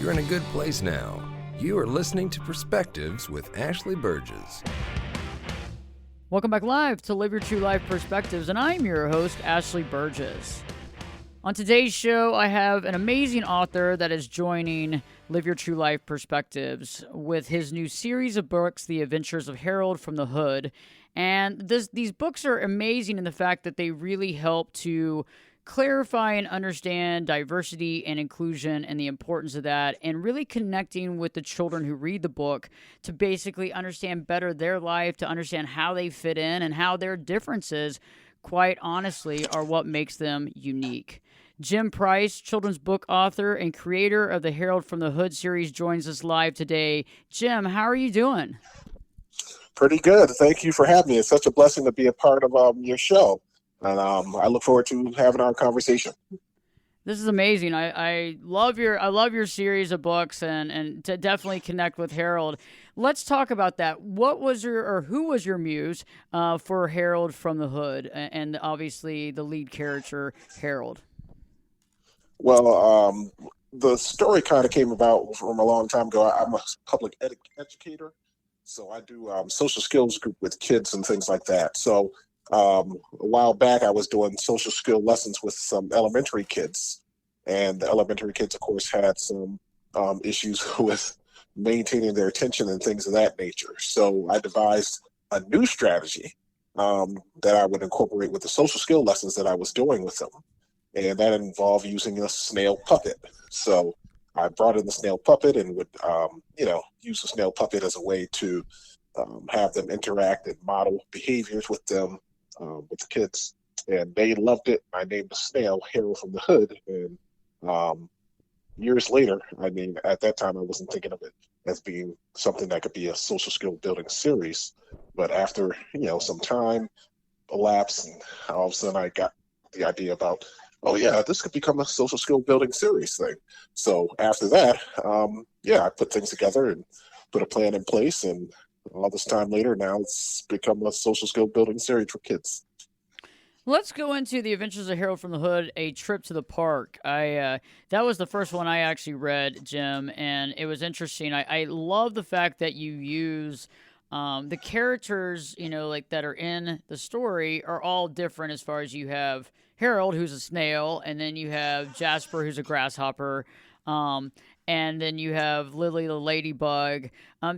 you're in a good place now. You are listening to Perspectives with Ashley Burgess. Welcome back live to Live Your True Life Perspectives, and I'm your host, Ashley Burgess. On today's show, I have an amazing author that is joining Live Your True Life Perspectives with his new series of books, The Adventures of Harold from the Hood. And these books are amazing in the fact that they really help to clarify and understand diversity and inclusion and the importance of that, and really connecting with the children who read the book to basically understand better their life, to understand how they fit in and how their differences, quite honestly, are what makes them unique. Jim Price, children's book author and creator of the Harold from the Hood series, joins us live today. Jim, how are you doing? Pretty good. Thank you for having me. It's such a blessing to be a part of your show. And I look forward to having our conversation. This is amazing. I love your series of books and to definitely connect with Harold. Let's talk about that. Who was your muse for Harold from the Hood, and obviously the lead character Harold? Well, the story kind of came about from a long time ago. I'm a public educator, so I do social skills group with kids and things like that. So a while back, I was doing social skill lessons with some elementary kids, and the elementary kids, of course, had some issues with maintaining their attention and things of that nature. So I devised a new strategy that I would incorporate with the social skill lessons that I was doing with them, and that involved using a snail puppet. So I brought in the snail puppet and would, use the snail puppet as a way to have them interact and model behaviors with them. With the kids, and they loved it. I named the snail Harold from the Hood, and years later, at that time I wasn't thinking of it as being something that could be a social skill building series, but after some time elapsed, and all of a sudden I got the idea about, oh yeah, this could become a social skill building series thing. So after that, I put things together and put a plan in place, and all this time later, now it's become a social skill building series for kids. Let's go into The Adventures of Harold from the Hood, A Trip to the Park. That was the first one I actually read, Jim, and it was interesting. I love the fact that you use the characters, that are in the story are all different, as far as you have Harold, who's a snail, and then you have Jasper, who's a grasshopper, and then you have Lily the Ladybug.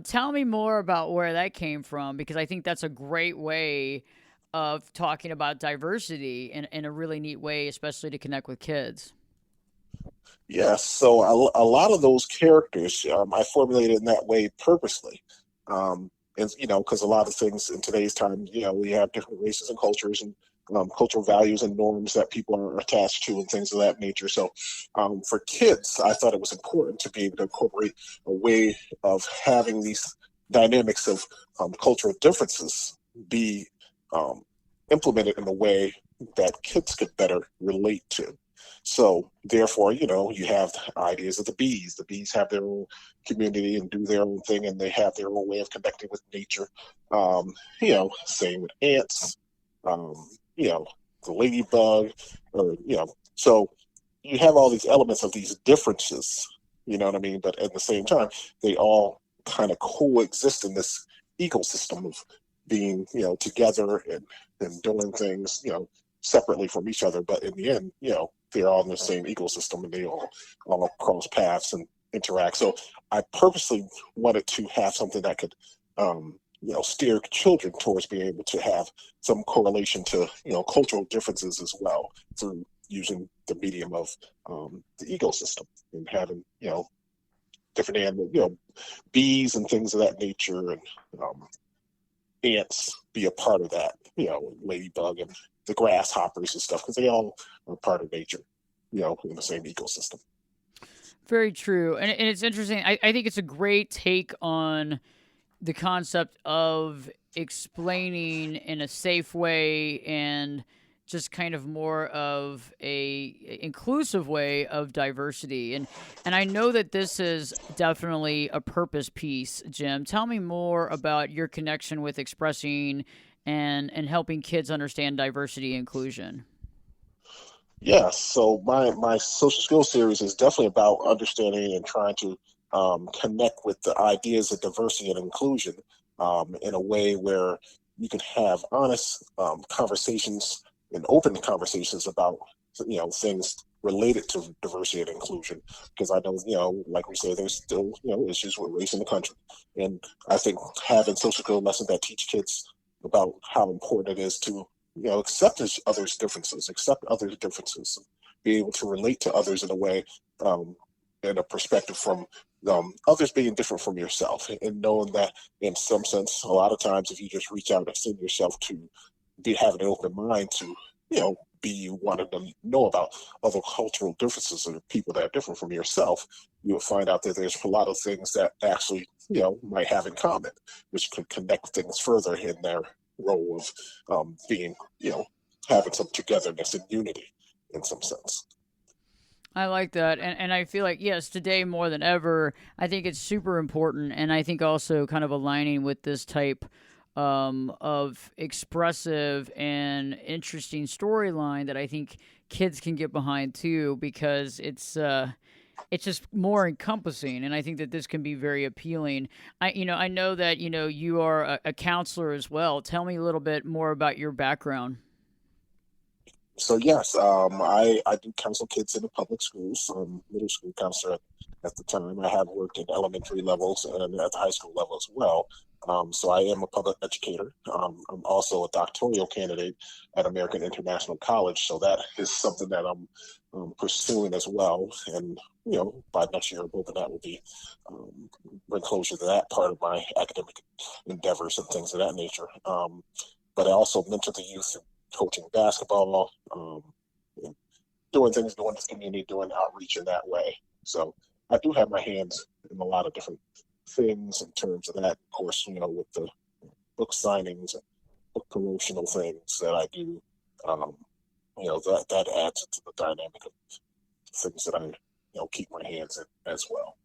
Tell me more about where that came from, because I think that's a great way of talking about diversity in a really neat way, especially to connect with kids. Yes, so a lot of those characters I formulated in that way purposely. And, because a lot of things in today's time, we have different races and cultures and cultural values and norms that people are attached to and things of that nature. So for kids, I thought it was important to be able to incorporate a way of having these dynamics of cultural differences be implemented in a way that kids could better relate to. So therefore, you have ideas of the bees. The bees have their own community and do their own thing, and they have their own way of connecting with nature. Same with ants. The ladybug, so you have all these elements of these differences, you know what I mean? But at the same time, they all kind of coexist in this ecosystem of being, together and doing things, separately from each other. But in the end, they're all in the same ecosystem, and they all cross paths and interact. So I purposely wanted to have something that could, steer children towards being able to have some correlation to, cultural differences as well, through using the medium of the ecosystem and having, different animals, bees and things of that nature, and ants be a part of that, ladybug and the grasshoppers and stuff, because they all are part of nature, in the same ecosystem. Very true. And it's interesting. I think it's a great take on the concept of explaining in a safe way and just kind of more of a inclusive way of diversity. And I know that this is definitely a purpose piece, Jim. Tell me more about your connection with expressing and helping kids understand diversity and inclusion. Yes, so my social skills series is definitely about understanding and trying to connect with the ideas of diversity and inclusion in a way where you can have honest conversations and open conversations about things related to diversity and inclusion. Because I know like we say, there's still issues with race in the country, and I think having social skill lessons that teach kids about how important it is to accept others' differences, accept others' differences, be able to relate to others in a way, um, and a perspective from others being different from yourself, and knowing that in some sense, a lot of times, if you just reach out and send yourself to be having an open mind to, be wanting to know about other cultural differences or people that are different from yourself, you will find out that there's a lot of things that actually, might have in common, which could connect things further in their role of being, having some togetherness and unity in some sense. I like that. And I feel like, yes, today more than ever, I think it's super important. And I think also kind of aligning with this type of expressive and interesting storyline that I think kids can get behind too, because it's just more encompassing, and I think that this can be very appealing. I know that you are a counselor as well. Tell me a little bit more about your background. So yes, I do counsel kids in the public schools, middle school counselor at the time. I have worked in elementary levels and at the high school level as well. So I am a public educator. I'm also a doctoral candidate at American International College. So that is something that I'm pursuing as well. And by next year, I'm hoping that will be bring closure to that part of my academic endeavors and things of that nature. But I also mentor the youth coaching basketball, doing things, doing this community, doing outreach in that way. So I do have my hands in a lot of different things in terms of that. Of course, with the book signings and book promotional things that I do, um, that adds to the dynamic of things that I keep my hands in as well.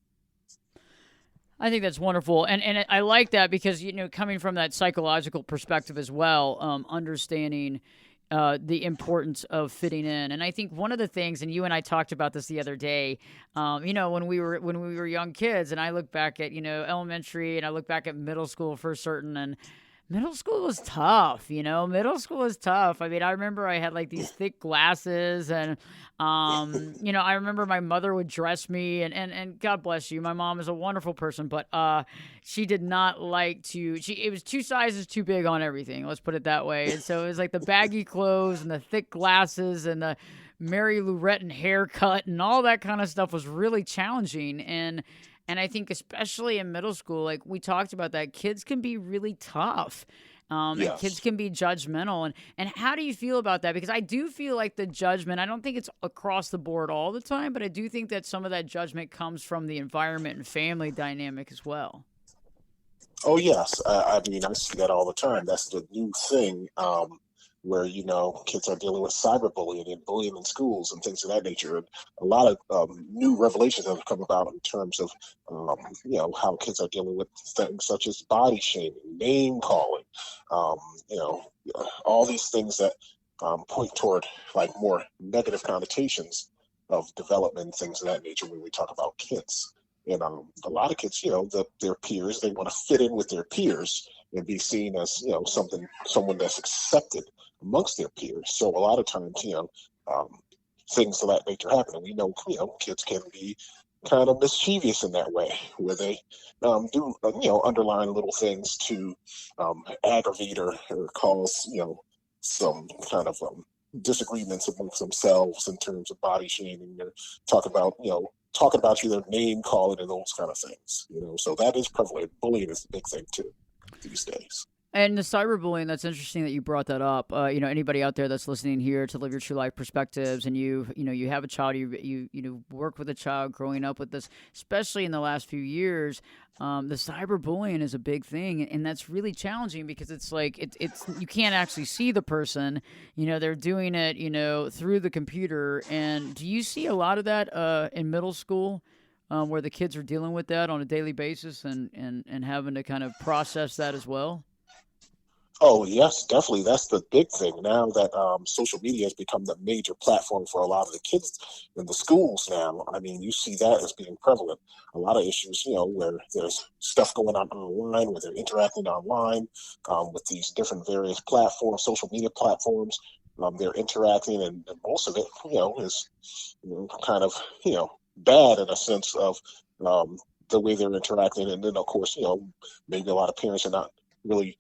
I think that's wonderful, and I like that because coming from that psychological perspective as well, understanding the importance of fitting in. And I think one of the things, and you and I talked about this the other day, when we were young kids, and I look back at elementary, and I look back at middle school for certain, and middle school was tough. Middle school was tough. I mean, I remember I had like these thick glasses, and I remember my mother would dress me, and God bless you, my mom is a wonderful person, but she did not like to. It was two sizes too big on everything. Let's put it that way. And so it was like the baggy clothes and the thick glasses and the Mary Lou Retton haircut and all that kind of stuff was really challenging. And I think especially in middle school, like we talked about that, kids can be really tough. And kids Yes. can be judgmental. And how do you feel about that? Because I do feel like the judgment, I don't think it's across the board all the time, but I do think that some of that judgment comes from the environment and family dynamic as well. Oh yes, I mean I see that all the time. That's the new thing, where kids are dealing with cyberbullying and bullying in schools and things of that nature. And a lot of new revelations have come about in terms of how kids are dealing with things such as body shaming, name calling, um, you know, all these things that point toward like more negative connotations of development, things of that nature when we talk about kids. And a lot of kids, their peers, they want to fit in with their peers and be seen as, someone that's accepted amongst their peers. So a lot of times, um, things of that nature happen. And we know, kids can be kind of mischievous in that way, where they do, underline little things to aggravate or cause, some kind of disagreements amongst themselves in terms of body shaming or talking about you, their name calling and those kind of things. So that is prevalent. Bullying is a big thing too these days. And the cyberbullying, that's interesting that you brought that up. Anybody out there that's listening here to Live Your True Life Perspectives, and you have a child, you work with a child growing up with this, especially in the last few years, the cyberbullying is a big thing, and that's really challenging because it's like it's you can't actually see the person. They're doing it, through the computer. And do you see a lot of that in middle school? Where the kids are dealing with that on a daily basis and having to kind of process that as well? Oh, yes, definitely. That's the big thing now that social media has become the major platform for a lot of the kids in the schools now. I mean, you see that as being prevalent. A lot of issues, where there's stuff going on online, where they're interacting online with these different various platforms, social media platforms. They're interacting, and most of it, is kind of, bad in a sense of the way they're interacting. And then, of course, maybe a lot of parents are not really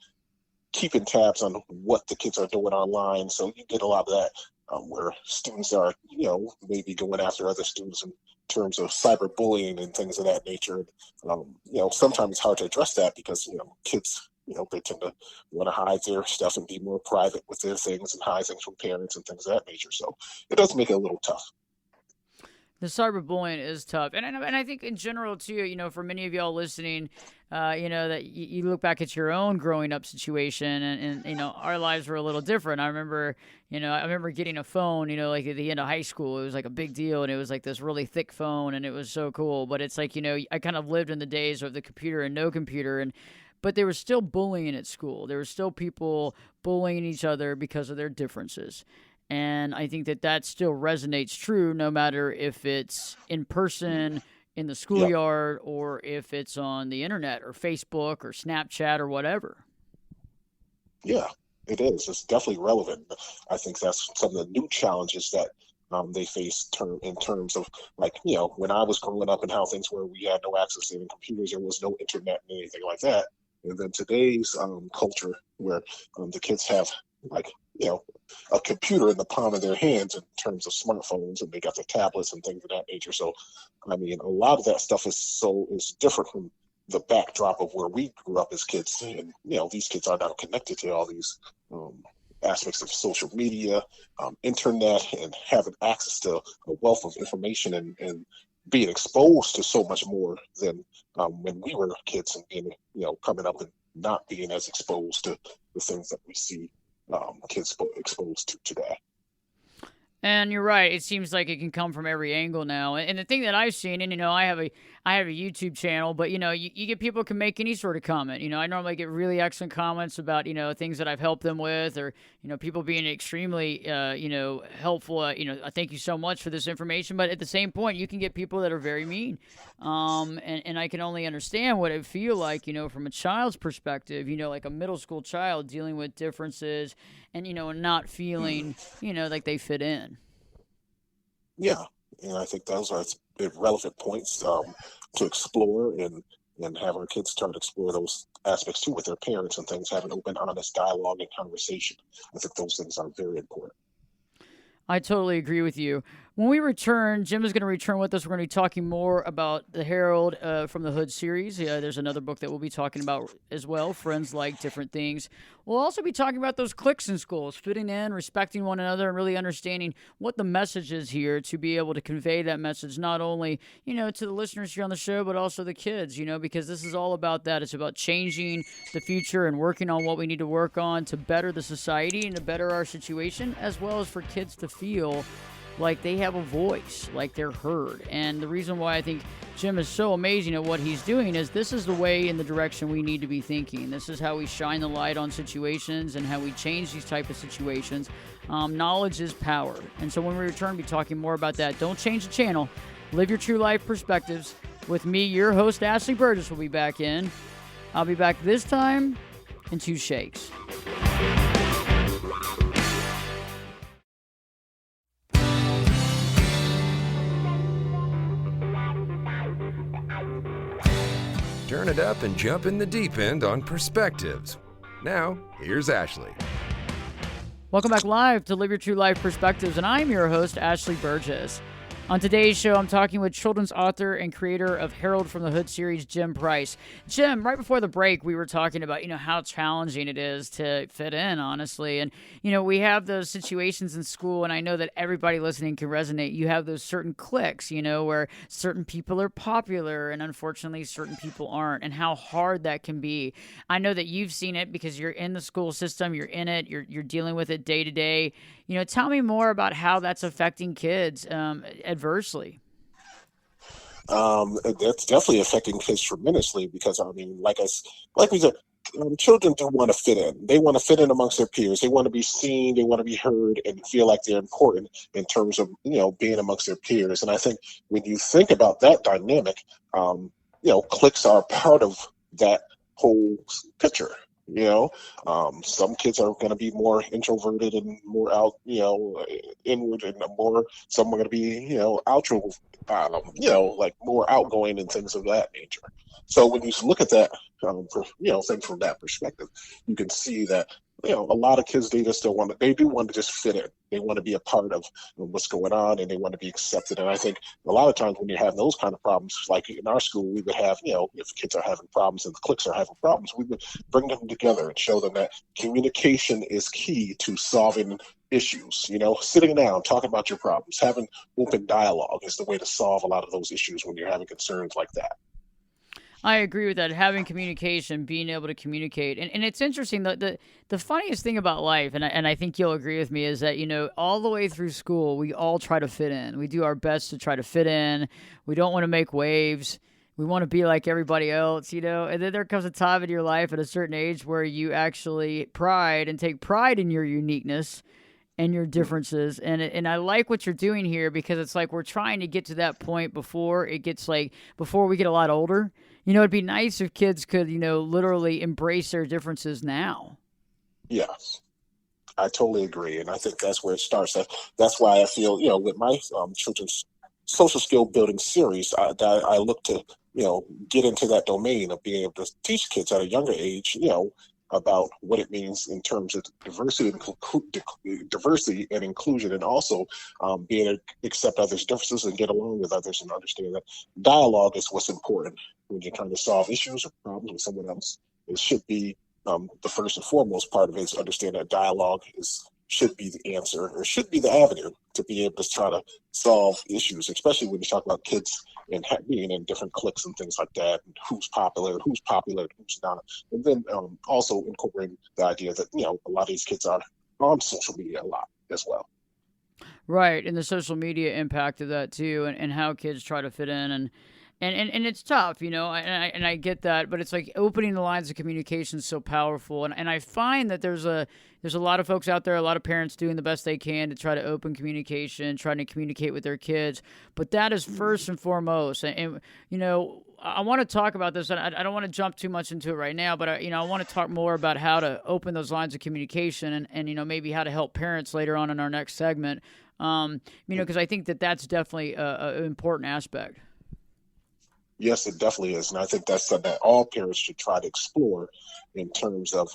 keeping tabs on what the kids are doing online. So you get a lot of that where students are, maybe going after other students in terms of cyberbullying and things of that nature. Sometimes it's hard to address that because, kids, they tend to want to hide their stuff and be more private with their things and hide things from parents and things of that nature. So it does make it a little tough. The cyberbullying is tough, and I think in general too. For many of y'all listening, that you look back at your own growing up situation, and our lives were a little different. I remember, getting a phone, like at the end of high school, it was like a big deal, and it was like this really thick phone, and it was so cool. But it's like I kind of lived in the days of the computer and no computer, but there was still bullying at school. There were still people bullying each other because of their differences. And I think that still resonates true no matter if it's in person in the Yep. schoolyard or if it's on the internet or Facebook or Snapchat or whatever. Yeah, it is. It's definitely relevant. I think that's some of the new challenges that they face in terms of, like, when I was growing up and how things were, we had no access to any computers, there was no internet and anything like that. And then today's culture where the kids have, like, a computer in the palm of their hands in terms of smartphones, and they got their tablets and things of that nature. So, I mean, a lot of that stuff is different from the backdrop of where we grew up as kids. And, these kids are now connected to all these aspects of social media, internet, and having access to a wealth of information and being exposed to so much more than when we were kids and being, coming up and not being as exposed to the things that we see kids exposed to today. And you're right. It seems like it can come from every angle now. And the thing that I've seen, and I have a YouTube channel, but you get people can make any sort of comment. I normally get really excellent comments about things that I've helped them with, or people being extremely helpful. Thank you so much for this information. But at the same point, you can get people that are very mean. And I can only understand what it feel like, from a child's perspective. Like a middle school child dealing with differences, and not feeling like they fit in. Yeah, and I think those are relevant points to explore and have our kids start to explore those aspects too with their parents and things, have an open, honest dialogue and conversation. I think those things are very important. I totally agree with you. When we return, Jim is going to return with us. We're going to be talking more about the Herald from the Hood series. There's another book that we'll be talking about as well, Friends Like Different Things. We'll also be talking about those cliques in schools, fitting in, respecting one another, and really understanding what the message is here to be able to convey that message, not only, to the listeners here on the show, but also the kids, because this is all about that. It's about changing the future and working on what we need to work on to better the society and to better our situation, as well as for kids to feel like they have a voice, like they're heard. And the reason why I think Jim is so amazing at what he's doing is this is the way in the direction we need to be thinking. This is how we shine the light on situations and how we change these type of situations. Knowledge is power. And so when we return, we'll be talking more about that. Don't change the channel. Live your true life perspectives. With me, your host, Ashley Burgess, will be back in. I'll be back this time in 2 shakes. Turn it up and jump in the deep end on Perspectives. Now, here's Ashley. Welcome back live to Live Your True Life Perspectives, and I'm your host, Ashley Burgess. On today's show, I'm talking with children's author and creator of Herald from the Hood series, Jim Price. Jim, right before the break, we were talking about, how challenging it is to fit in, honestly. And, we have those situations in school, and I know that everybody listening can resonate. You have those certain cliques, where certain people are popular and unfortunately certain people aren't, and how hard that can be. I know that you've seen it because you're in the school system, you're in it, you're dealing with it day to day. Tell me more about how that's affecting kids adversely. That's definitely affecting kids tremendously because, I mean, like we said, children do want to fit in. They want to fit in amongst their peers. They want to be seen. They want to be heard and feel like they're important in terms of, being amongst their peers. And I think when you think about that dynamic, cliques are part of that whole picture. Some kids are going to be more introverted and more out, inward, and some are going to be, outro, like more outgoing and things of that nature. So when you look at that, thing from that perspective, you can see that, a lot of kids, they do want to just fit in. They want to be a part of what's going on, and they want to be accepted. And I think a lot of times when you have those kind of problems, like in our school, we would have, if kids are having problems and the cliques are having problems, we would bring them together and show them that communication is key to solving issues. Sitting down, talking about your problems, having open dialogue is the way to solve a lot of those issues when you're having concerns like that. I agree with that. Having communication, being able to communicate. And it's interesting, the funniest thing about life, and I think you'll agree with me, is that, all the way through school, we all try to fit in. We do our best to try to fit in. We don't want to make waves. We want to be like everybody else, and then there comes a time in your life at a certain age where you actually take pride in your uniqueness and your differences. And I like what you're doing here, because it's like we're trying to get to that point before we get a lot older. It'd be nice if kids could, literally embrace their differences now. Yes, I totally agree. And I think that's where it starts. That's why I feel, with my children's social skill building series, I look to, get into that domain of being able to teach kids at a younger age, about what it means in terms of diversity and inclusion, and also being able to accept others' differences and get along with others, and understand that dialogue is what's important when you're trying to solve issues or problems with someone else. It should be the first and foremost part of it, is understand that dialogue should be the answer, or should be the avenue to be able to try to solve issues, especially when you talk about kids and being in different cliques and things like that, and who's popular and who's not. And then also incorporating the idea that, a lot of these kids are on social media a lot as well. Right, and the social media impact of that too, and how kids try to fit in, and it's tough, and I get that, but it's like opening the lines of communication is so powerful, and I find that there's a lot of folks out there, a lot of parents doing the best they can to try to open communication, trying to communicate with their kids, but that is first and foremost, and I want to talk about this, and I don't want to jump too much into it right now, but I want to talk more about how to open those lines of communication, and maybe how to help parents later on in our next segment, because I think that that's definitely an important aspect. Yes, it definitely is. And I think that's something that all parents should try to explore in terms of,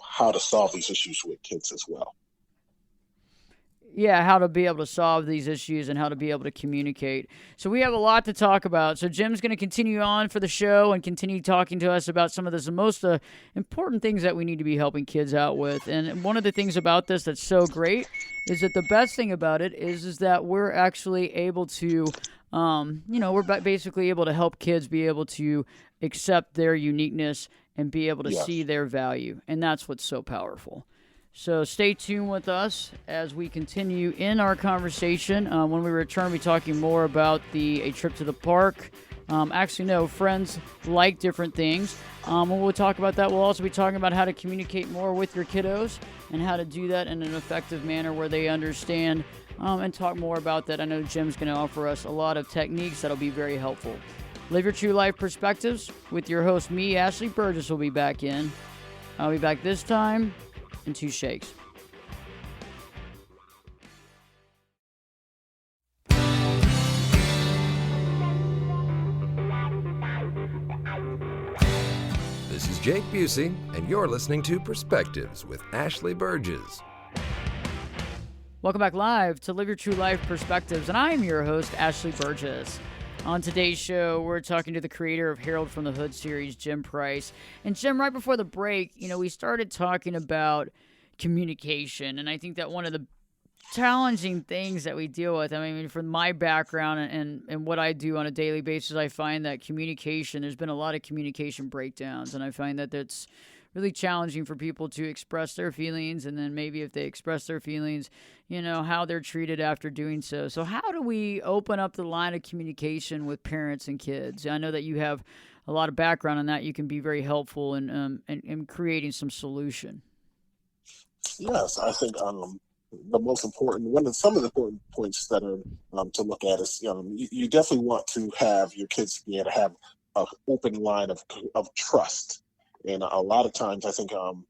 how to solve these issues with kids as well. Yeah, how to be able to solve these issues and how to be able to communicate. So we have a lot to talk about. So Jim's going to continue on for the show and continue talking to us about some of the most important things that we need to be helping kids out with. And one of the things about this that's so great is that the best thing about it is that we're actually able to we're basically able to help kids be able to accept their uniqueness and be able to see their value. And that's what's so powerful. So stay tuned with us as we continue in our conversation. When we return, we'll be talking more about a trip to the park. Friends like different things. When we'll talk about that, we'll also be talking about how to communicate more with your kiddos and how to do that in an effective manner where they understand, and talk more about that. I know Jim's going to offer us a lot of techniques that'll be very helpful. Live Your True Life Perspectives with your host, me, Ashley Burgess, will be back in. I'll be back this time in 2 shakes. This is Jake Busey, and you're listening to Perspectives with Ashley Burgess. Welcome back live to Live Your True Life Perspectives, and I'm your host, Ashley Burgess. On today's show, we're talking to the creator of Harold from the Hood series, Jim Price. And Jim, right before the break, we started talking about communication, and I think that one of the challenging things that we deal with, from my background and what I do on a daily basis, I find that there's been a lot of communication breakdowns, and I find that that's really challenging for people to express their feelings, and then maybe if they express their feelings, how they're treated after doing so. So how do we open up the line of communication with parents and kids? I know that you have a lot of background on that, you can be very helpful in creating some solution. Yes, I think the most important one of some of the important points that are to look at is you definitely want to have your kids be able to have an open line of trust, and a lot of times I think um,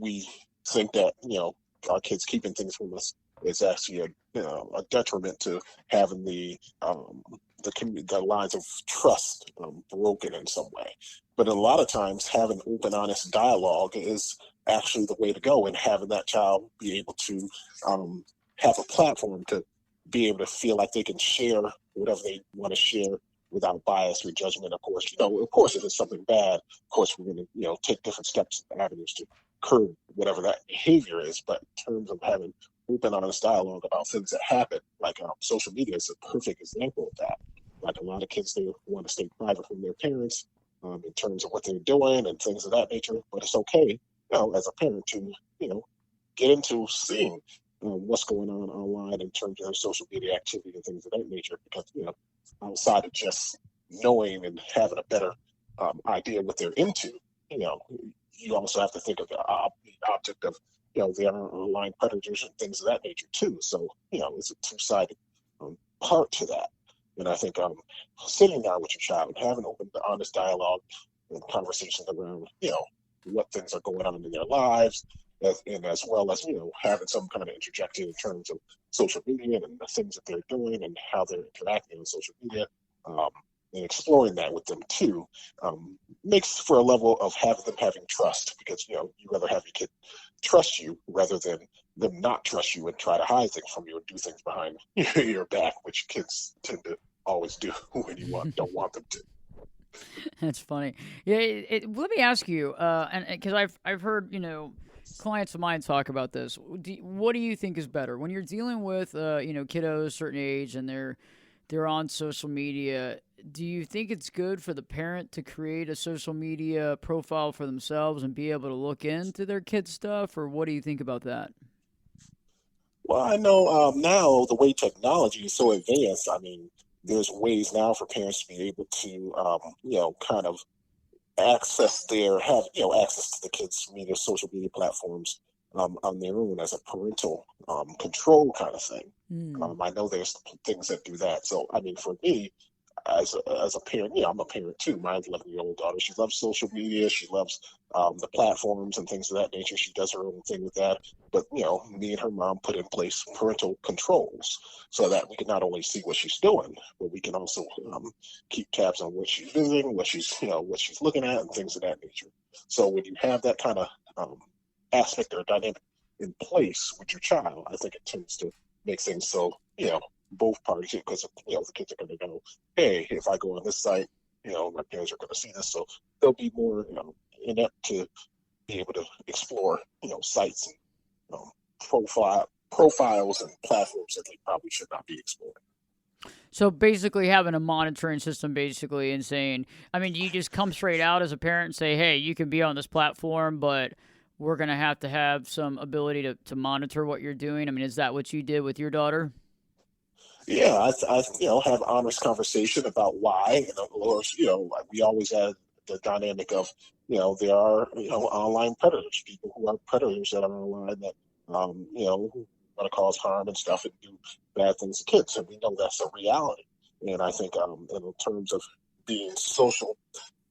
we think that our kids keeping things from us is actually a detriment to having the lines of trust broken in some way. But a lot of times, having open, honest dialogue is actually the way to go, and having that child be able to have a platform to be able to feel like they can share whatever they want to share without bias or judgment. Of course, of course, if it's something bad, of course, we're going to take different steps and avenues to curb whatever that behavior is. But in terms of having open, honest dialogue about things that happen, like social media is a perfect example of that. Like a lot of kids, they want to stay private from their parents in terms of what they're doing and things of that nature. But it's okay, as a parent to, get into seeing what's going on online in terms of their social media activity and things of that nature. Because, outside of just knowing and having a better idea what they're into, you also have to think of the object of, the online predators and things of that nature too. So, it's a two-sided part to that. And I think sitting down with your child, having open, honest dialogue and conversations around, what things are going on in their lives, and as well as, having some kind of interjection in terms of social media and the things that they're doing and how they're interacting on social media, and exploring that with them too, makes for a level of having them having trust, because, you rather have your kid trust you rather than them not trust you and try to hide things from you and do things behind your back, which kids tend to always do when you don't want them to. That's funny. Yeah, let me ask you, and because I've heard clients of mine talk about this. What do you think is better when you're dealing with kiddos a certain age and they're on social media? Do you think it's good for the parent to create a social media profile for themselves and be able to look into their kids' stuff, or what do you think about that? Well, I know now the way technology is so advanced, I mean, there's ways now for parents to be able to, kind of have access to the kids' social media platforms on their own as a parental control kind of thing. Hmm. I know there's things that do that. So, I mean, for me, as a parent, I'm a parent too. My 11-year-old daughter, she loves social media. She loves the platforms and things of that nature. She does her own thing with that. But me and her mom put in place parental controls so that we can not only see what she's doing, but we can also keep tabs on what she's visiting, what she's looking at, and things of that nature. So when you have that kind of aspect or dynamic in place with your child, I think it tends to make things so both parties, because the kids are going to know, hey, if I go on this site, my parents are going to see this, so they'll be more inept to be able to explore sites and profiles and platforms that they probably should not be exploring. So basically having a monitoring system basically and saying, I mean, do you just come straight out as a parent and say, hey, you can be on this platform, but we're going to have some ability to monitor what you're doing? I mean, is that what you did with your daughter? Yeah, I have honest conversation about why, and of course, we always had the dynamic of, there are, online predators, people who are predators that are online that, who want to cause harm and stuff and do bad things to kids, and we know that's a reality. And I think, in terms of being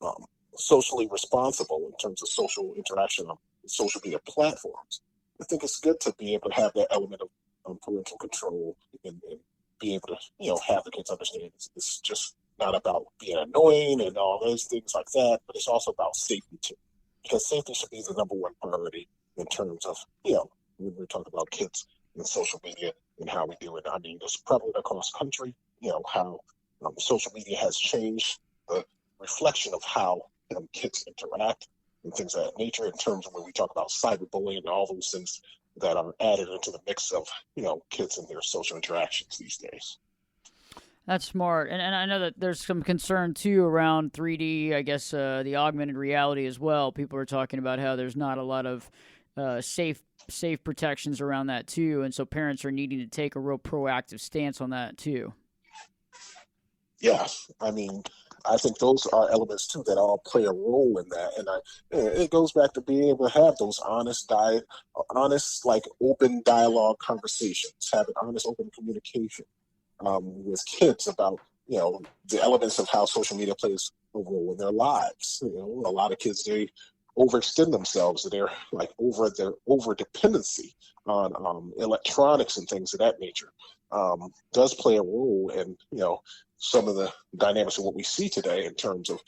um, socially responsible in terms of social interaction on social media platforms, I think it's good to be able to have that element of parental control and be able to, have the kids understand it's just not about being annoying and all those things like that, but it's also about safety too. Because safety should be the number one priority in terms of, when we're talking about kids and social media and how we do it. I mean, it's prevalent across country, how social media has changed the reflection of how kids interact and things of that nature, in terms of when we talk about cyberbullying and all those things that are added into the mix of kids and their social interactions these days. That's smart. And I know that there's some concern too around 3D, I guess, the augmented reality as well. People are talking about how there's not a lot of safe protections around that too. And so parents are needing to take a real proactive stance on that too. Yes, I mean, I think those are elements too that all play a role in that, and it goes back to being able to have those honest, like open dialogue conversations, having honest, open communication with kids about the elements of how social media plays a role in their lives. A lot of kids, they overextend themselves, and they're like their over dependency on electronics and things of that nature does play a role in some of the dynamics of what we see today in terms of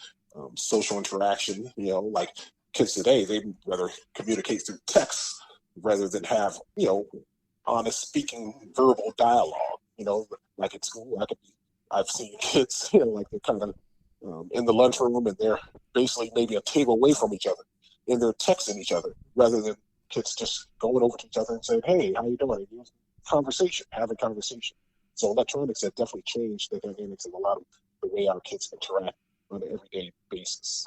social interaction. Like kids today, they rather communicate through text rather than have honest speaking verbal dialogue. Like at school, I've seen kids like they're kind of in the lunchroom, and they're basically maybe a table away from each other, and they're texting each other rather than kids just going over to each other and saying, "Hey, how you doing?" And having conversation. So electronics have definitely changed the dynamics of a lot of the way our kids interact on an everyday basis.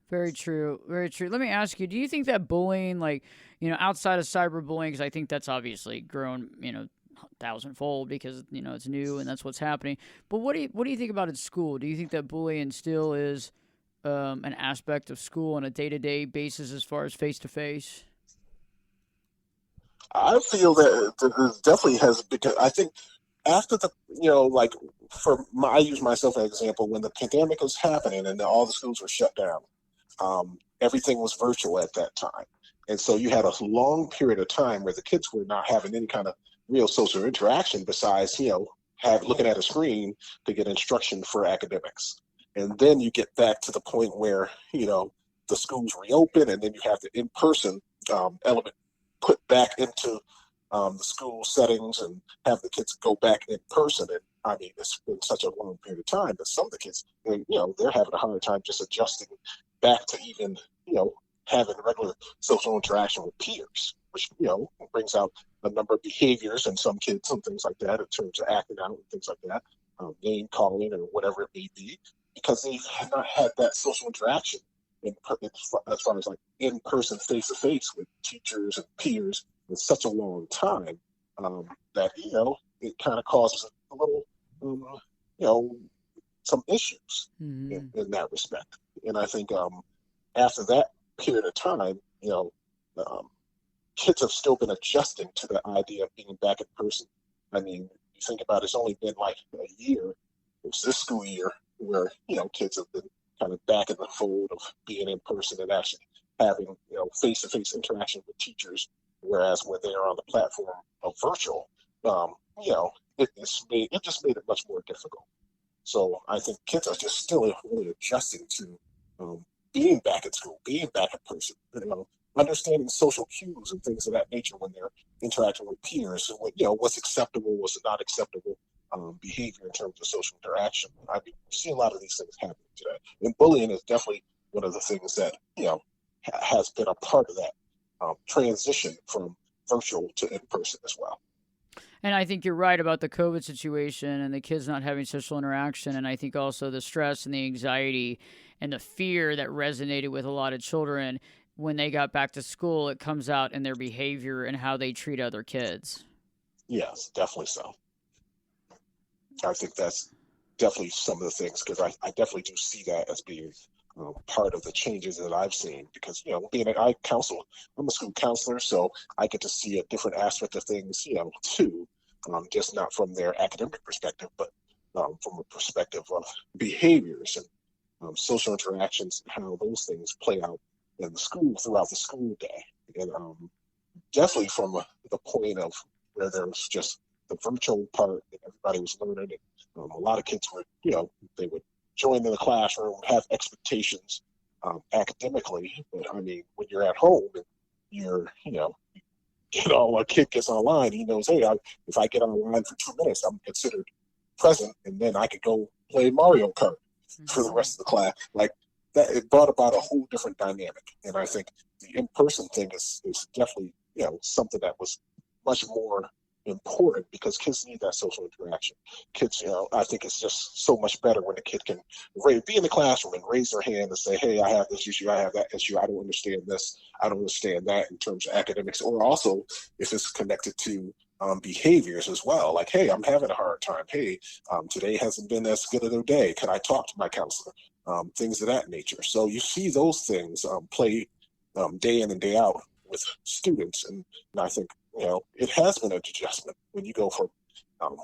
Very true. Very true. Let me ask you, do you think that bullying, like, outside of cyberbullying, because I think that's obviously grown, thousandfold because, it's new and that's what's happening. But what do you think about at school? Do you think that bullying still is an aspect of school on a day-to-day basis as far as face-to-face? I feel that it definitely has, because I think after like I use myself as an example, when the pandemic was happening and all the schools were shut down, everything was virtual at that time. And so you had a long period of time where the kids were not having any kind of real social interaction besides, looking at a screen to get instruction for academics. And then you get back to the point where, the schools reopen, and then you have the in-person element put back into the school settings and have the kids go back in person. And I mean, it's been such a long period of time that some of the kids, they're having a hard time just adjusting back to even, having regular social interaction with peers, which, brings out a number of behaviors in some kids and things like that in terms of acting out and things like that, name calling or whatever it may be, because they've not had that social interaction as far as like in-person, face-to-face with teachers and peers in such a long time that, it kind of causes a little, some issues in that respect. And I think after that period of time, kids have still been adjusting to the idea of being back in person. I mean, you think about it, it's only been like a year, it's this school year, where, kids have been kind of back in the fold of being in person and actually having, face-to-face interaction with teachers, whereas when they are on the platform of virtual, it just made it much more difficult. So I think kids are just still really adjusting to being back at school, being back in person, understanding social cues and things of that nature when they're interacting with peers, what's acceptable, what's not acceptable behavior in terms of social interaction. I mean, we see a lot of these things happening today. And bullying is definitely one of the things that, has been a part of that transition from virtual to in-person as well. And I think you're right about the COVID situation and the kids not having social interaction. And I think also the stress and the anxiety and the fear that resonated with a lot of children when they got back to school, it comes out in their behavior and how they treat other kids. Yes, definitely so. I think that's definitely some of the things, because I definitely do see that as being part of the changes that I've seen, because, I'm a school counselor, so I get to see a different aspect of things, too, just not from their academic perspective, but from a perspective of behaviors and social interactions and how those things play out in the school throughout the school day. And definitely from the point of where there was just the virtual part that everybody was learning, and a lot of kids were, they would join in the classroom, have expectations academically, but I mean, when you're at home and you're, a kid gets online, he knows, hey, if I get online for 2 minutes, I'm considered present, and then I could go play Mario Kart for the rest of the class. Like that, it brought about a whole different dynamic. And I think the in-person thing is definitely, something that was much more important, because kids need that social interaction. Kids, I think it's just so much better when a kid can be in the classroom and raise their hand and say, hey, I have this issue, I have that issue, I don't understand this, I don't understand that in terms of academics, or also if it's connected to behaviors as well. Like, hey, I'm having a hard time. Hey, today hasn't been as good of a day. Can I talk to my counselor? Things of that nature. So you see those things play day in and day out with students, and I think it has been an adjustment when you go from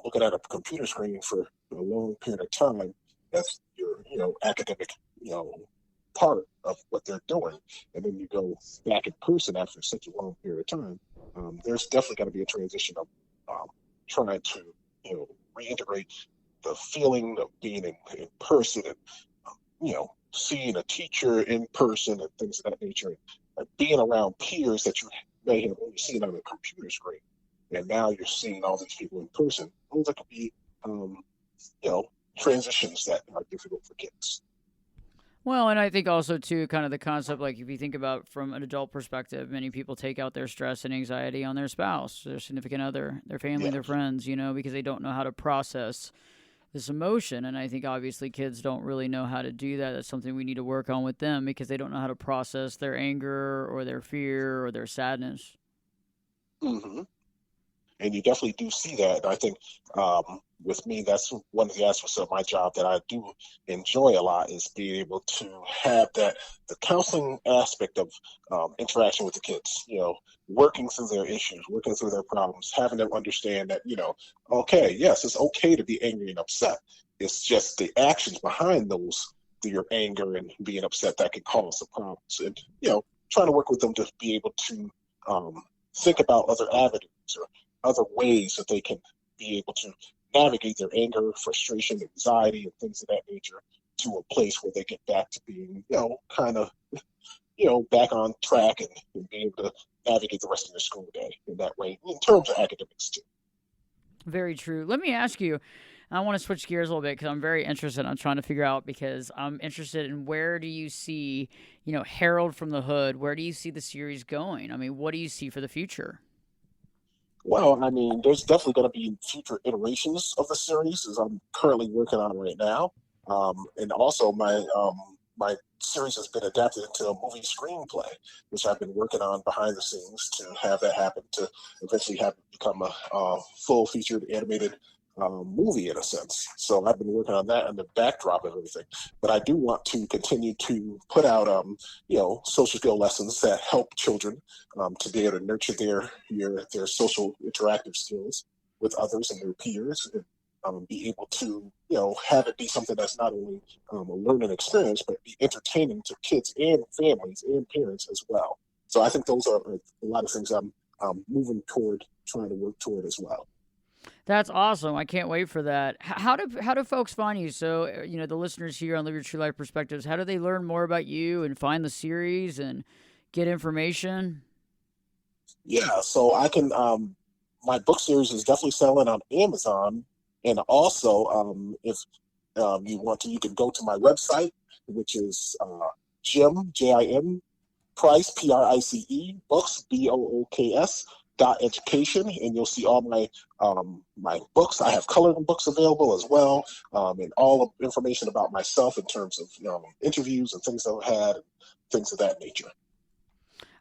looking at a computer screen for a long period of time. That's your academic part of what they're doing, and then you go back in person after such a long period of time. There's definitely got to be a transition of trying to reintegrate the feeling of being in person, and seeing a teacher in person and things of that nature, and being around peers that you may have only seen on a computer screen, and now you're seeing all these people in person. Those could be transitions that are difficult for kids. Well, and I think also too, kind of the concept, like if you think about from an adult perspective, many people take out their stress and anxiety on their spouse, their significant other, their family, their friends, because they don't know how to process this emotion. And I think obviously kids don't really know how to do that. That's something we need to work on with them, because they don't know how to process their anger or their fear or their sadness. Mm-hmm. And you definitely do see that. And I think with me, that's one of the aspects of my job that I do enjoy a lot, is being able to have the counseling aspect of interaction with the kids, working through their issues, working through their problems, having them understand that, okay, yes, it's okay to be angry and upset. It's just the actions behind your anger and being upset that can cause the problems. And, trying to work with them to be able to think about other avenues or other ways that they can be able to navigate their anger, frustration, anxiety, and things of that nature to a place where they get back to being, back on track and being able to navigate the rest of their school day in that way, in terms of academics too. Very true. Let me ask you, I want to switch gears a little bit because I'm very interested. I'm trying to figure out, because I'm interested in where do you see, Harold from the Hood, where do you see the series going? I mean, what do you see for the future? Well, I mean, there's definitely going to be future iterations of the series, as I'm currently working on right now. And also my series has been adapted into a movie screenplay, which I've been working on behind the scenes to have that happen, to eventually have it become a full featured animated movie in a sense. So I've been working on that and the backdrop of everything. But I do want to continue to put out, social skill lessons that help children to be able to nurture their social interactive skills with others and their peers, and be able to, have it be something that's not only a learning experience, but be entertaining to kids and families and parents as well. So I think those are a lot of things I'm moving toward, trying to work toward as well. That's awesome. I can't wait for that. How do folks find you? So, the listeners here on Live Your True Life Perspectives, how do they learn more about you and find the series and get information? Yeah, so I can, my book series is definitely selling on Amazon. And also, if you want to, you can go to my website, which is Jim, Jim, Price, Price, books, BOOKS, .education, and you'll see all my my books. I have coloring books available as well, and all the information about myself in terms of interviews and things I've had, things of that nature.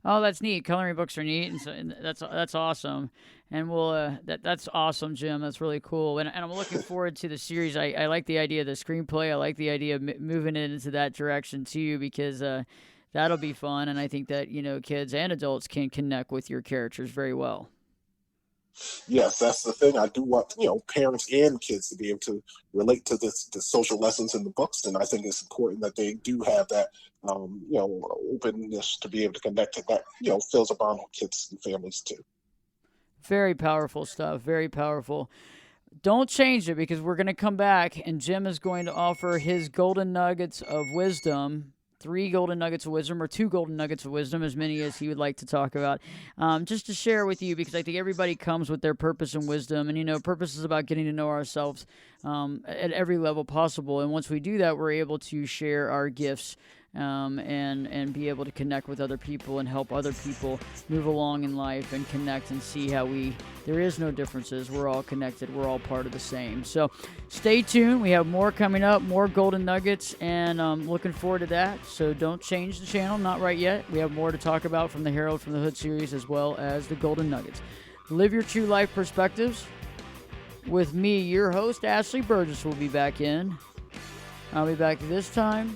Oh, that's neat. Coloring books are neat, and that's awesome. And we'll that's awesome, Jim. That's really cool. And I'm looking forward to the series. I like the idea of the screenplay. I like the idea of moving it into that direction too, because that'll be fun. And I think that kids and adults can connect with your characters very well. Yes, that's the thing. I do want parents and kids to be able to relate to the social lessons in the books, and I think it's important that they do have that openness to be able to connect, and that fills a bond with kids and families too. Very powerful stuff. Very powerful. Don't change it, because we're going to come back, and Jim is going to offer his golden nuggets of wisdom. 3 golden nuggets of wisdom, or 2 golden nuggets of wisdom, as many as he would like to talk about, just to share with you, because I think everybody comes with their purpose and wisdom, and purpose is about getting to know ourselves at every level possible, and once we do that, we're able to share our gifts and be able to connect with other people and help other people move along in life and connect and see how there is no differences. We're all connected. We're all part of the same. So stay tuned. We have more coming up, more golden nuggets, and I'm looking forward to that. So don't change the channel, not right yet. We have more to talk about from the Harold from the Hood series, as well as the golden nuggets. Live Your True Life Perspectives. With me, your host, Ashley Burgess, will be back in. I'll be back this time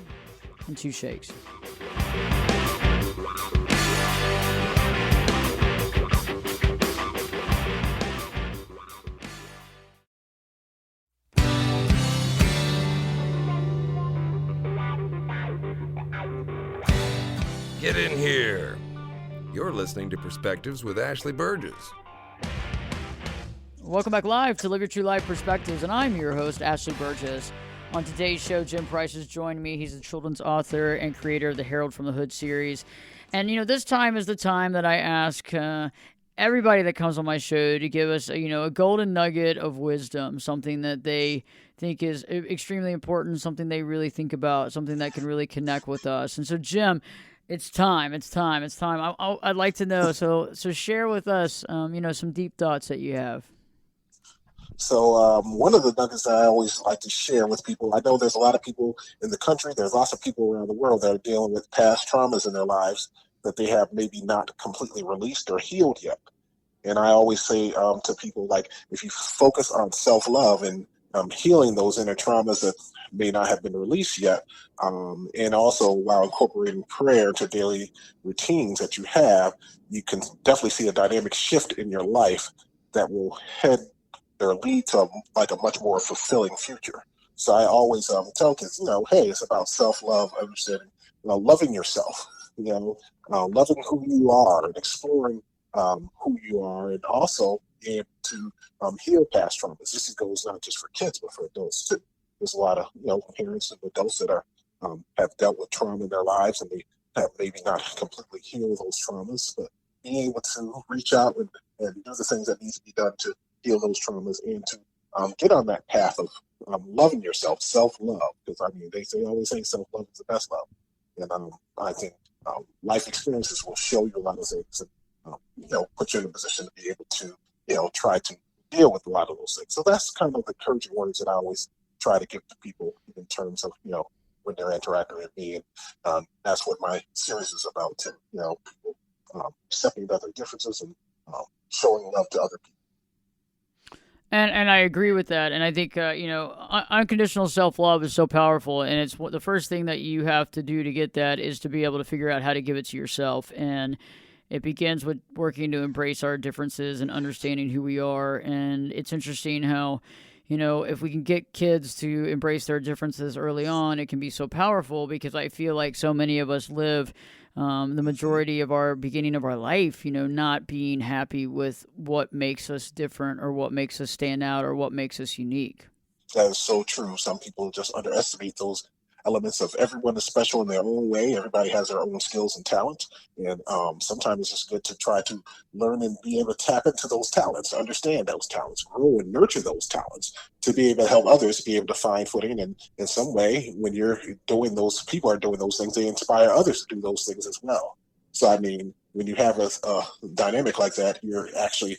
in 2 shakes. Get in here. You're listening to Perspectives with Ashley Burgess. Welcome back live to Live Your True Life Perspectives, and I'm your host, Ashley Burgess. On today's show, Jim Price has joined me. He's a children's author and creator of the Herald from the Hood series. And, this time is the time that I ask everybody that comes on my show to give us, a golden nugget of wisdom, something that they think is extremely important, something they really think about, something that can really connect with us. And so, Jim, it's time. I'd like to know. So share with us, some deep thoughts that you have. So one of the nuggets that I always like to share with people, I know there's a lot of people in the country, there's lots of people around the world that are dealing with past traumas in their lives that they have maybe not completely released or healed yet. And I always say to people, like, if you focus on self-love and healing those inner traumas that may not have been released yet, and also while incorporating prayer to daily routines that you have, you can definitely see a dynamic shift in your life that will head or lead to a much more fulfilling future. So I always tell kids, hey, it's about self-love, understanding, loving yourself, loving who you are and exploring who you are, and also being able to heal past traumas. This goes not just for kids, but for adults too. There's a lot of parents and adults that are have dealt with trauma in their lives, and they have maybe not completely healed those traumas, but being able to reach out and do the things that need to be done to heal those traumas and to get on that path of loving yourself, self-love, because they always say self-love is the best love. And I think life experiences will show you a lot of things and put you in a position to be able to try to deal with a lot of those things. So that's kind of the encouraging words that I always try to give to people in terms of when they're interacting with me, and that's what my series is about too. People accepting other differences and showing love to other people. And I agree with that. And I think, unconditional self-love is so powerful. And it's the first thing that you have to do to get that is to be able to figure out how to give it to yourself. And it begins with working to embrace our differences and understanding who we are. And it's interesting how, if we can get kids to embrace their differences early on, it can be so powerful, because I feel like so many of us live the majority of our beginning of our life, not being happy with what makes us different or what makes us stand out or what makes us unique. That is so true. Some people just underestimate those elements of everyone is special in their own way. Everybody has their own skills and talents. And sometimes it's just good to try to learn and be able to tap into those talents, understand those talents, grow and nurture those talents to be able to help others be able to find footing. And in some way, when you're doing those, people are doing those things, they inspire others to do those things as well. So, when you have a dynamic like that, you're actually,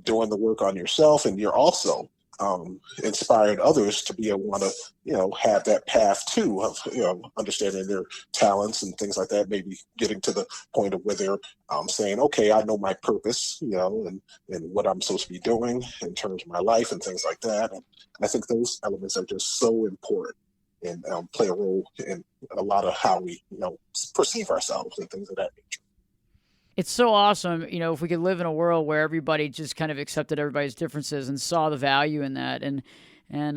doing the work on yourself, and you're also inspired others to be able to, have that path too of, understanding their talents and things like that, maybe getting to the point of where they're saying, okay, I know my purpose, and what I'm supposed to be doing in terms of my life and things like that. And I think those elements are just so important and play a role in a lot of how we, perceive ourselves and things of that nature. It's so awesome, if we could live in a world where everybody just kind of accepted everybody's differences and saw the value in that. And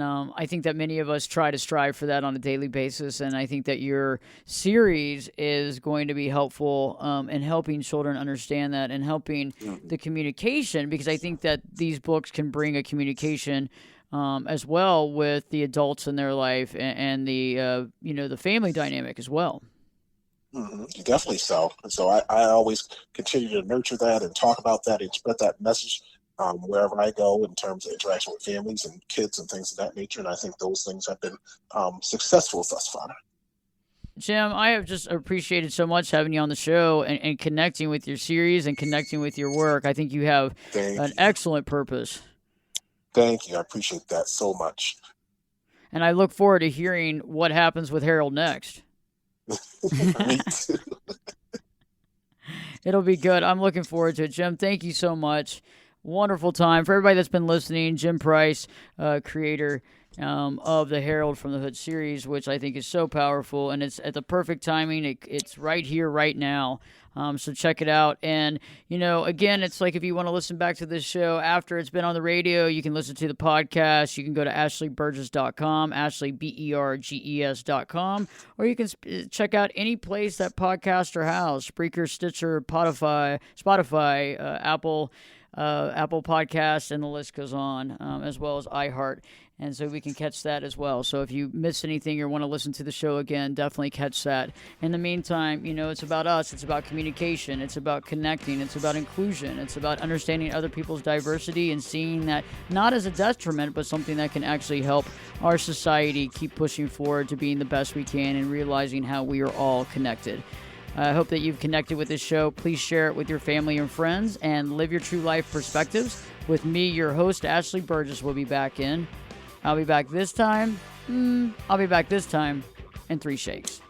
I think that many of us try to strive for that on a daily basis. And I think that your series is going to be helpful in helping children understand that and helping the communication, because I think that these books can bring a communication as well with the adults in their life and the, the family dynamic as well. Mm-hmm. Definitely so. And so I always continue to nurture that and talk about that and spread that message wherever I go in terms of interaction with families and kids and things of that nature. And I think those things have been successful thus far. Jim, I have just appreciated so much having you on the show and connecting with your series and connecting with your work. I think you have an excellent purpose. Thank you. I appreciate that so much. And I look forward to hearing what happens with Harold next. Me too. It'll be good. I'm looking forward to it. Jim, thank you so much. Wonderful time. For everybody that's been listening, Jim Price, creator of the Herald from the Hood series, which I think is so powerful, and it's at the perfect timing. It's right here, right now. So check it out. And, again, it's like if you want to listen back to this show after it's been on the radio, you can listen to the podcast. You can go to ashleyburgess.com, ashleyberges.com, or you can check out any place that podcasts are housed: Spreaker, Stitcher, Spotify, Apple Podcasts, and the list goes on, as well as iHeart. And so we can catch that as well. So if you miss anything or want to listen to the show again, definitely catch that. In the meantime, it's about us. It's about communication. It's about connecting. It's about inclusion. It's about understanding other people's diversity and seeing that not as a detriment, but something that can actually help our society keep pushing forward to being the best we can and realizing how we are all connected. I hope that you've connected with this show. Please share it with your family and friends and live your true life perspectives. With me, your host, Ashley Burgess, will be back in. I'll be back this time in 3 shakes.